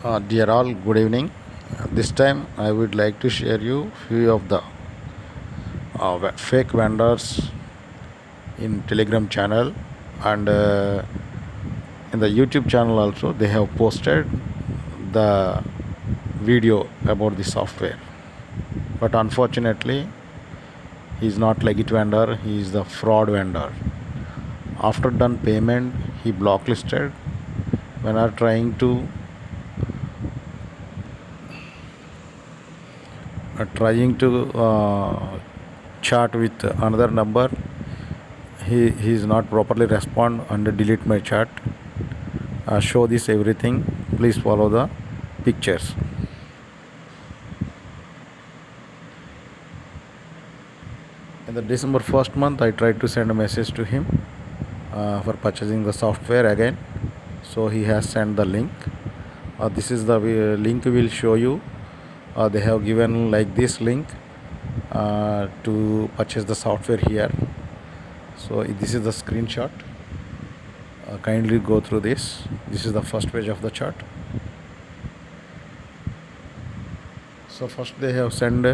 Dear all, good evening. This time I would like to share you few of the fake vendors in Telegram channel and in the YouTube channel also they have posted the video about the software. But unfortunately, he is not legit vendor. He is the fraud vendor. After done payment, he blacklisted. When are trying to chat with another number, he is not properly respond and delete my chat. Show this everything. Please follow the pictures. In the December 1st month, I tried to send a message to him for purchasing the software again. So he has sent the link. This is the link will show you. They have given like this link to purchase the software here. So this is the screenshot. Kindly go through this. This is the first page of the chart. So first they have sent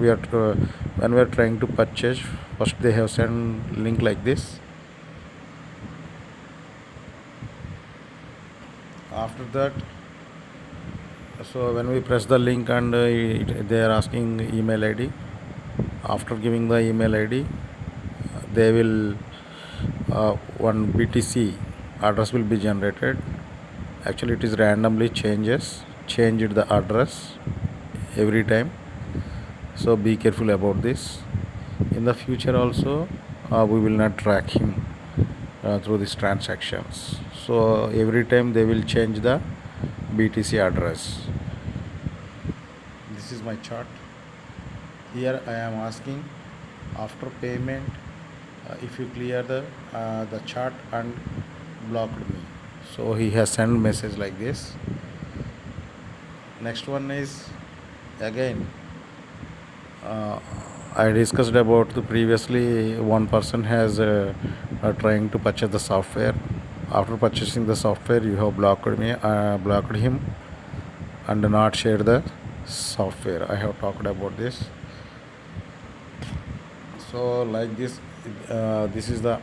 we are when we are trying to purchase, first they have sent link like this. After that, so when we press the link and they are asking email ID. After giving the email ID, they will one BTC address will be generated. Actually, it is randomly changed the address every time. So be careful about this. In the future also, we will not track him through these transactions. So every time they will change the BTC address. This is my chart. Here I am asking after payment if you clear the chart and blocked me. So he has sent message like this. Next one is again. I discussed about the previously one person has trying to purchase the software. After purchasing the software, you have blocked him, and not shared the software. I have talked about this. So like this, this is the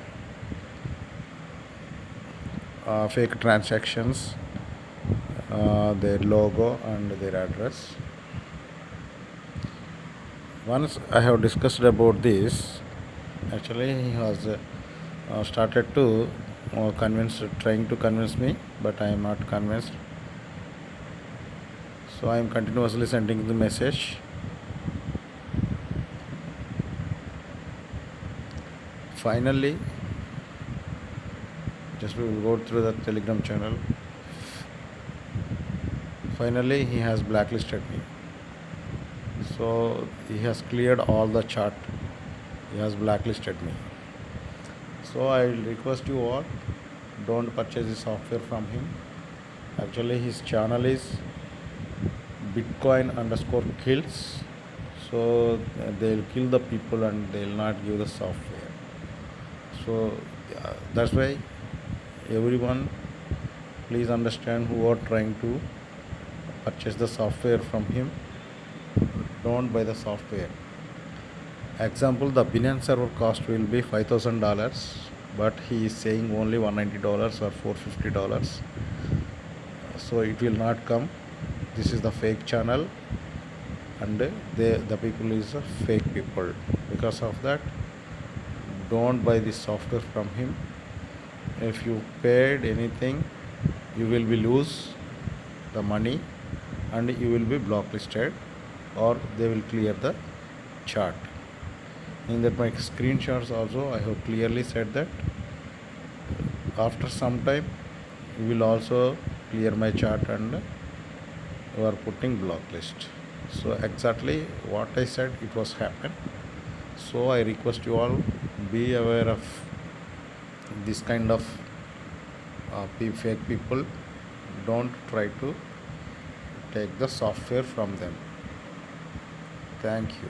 fake transactions, their logo and their address. Once I have discussed about this, actually he has started to trying to convince me, but I am not convinced. So I am continuously sending the message. Finally, just we will go through the Telegram channel. Finally, he has blacklisted me. So he has cleared all the chat. He has blacklisted me. So I will request you all, don't purchase the software from him. Actually his channel is Bitcoin_kills. So they'll kill the people and they'll not give the software. So that's why everyone please understand who are trying to purchase the software from him, don't buy the software. Example, the Binance server cost will be $5,000, but he is saying only $190 or $450. So it will not come. This is the fake channel, and the people is a fake people. Because of that, don't buy this software from him. If you paid anything, you will be lose the money, and you will be blacklisted, or they will clear the chart. In that my screenshots also I have clearly said that after some time you will also clear my chart and you are putting blacklist. So exactly what I said it was happened. So I request you all be aware of this kind of fake people. Don't try to take the software from them. Thank you.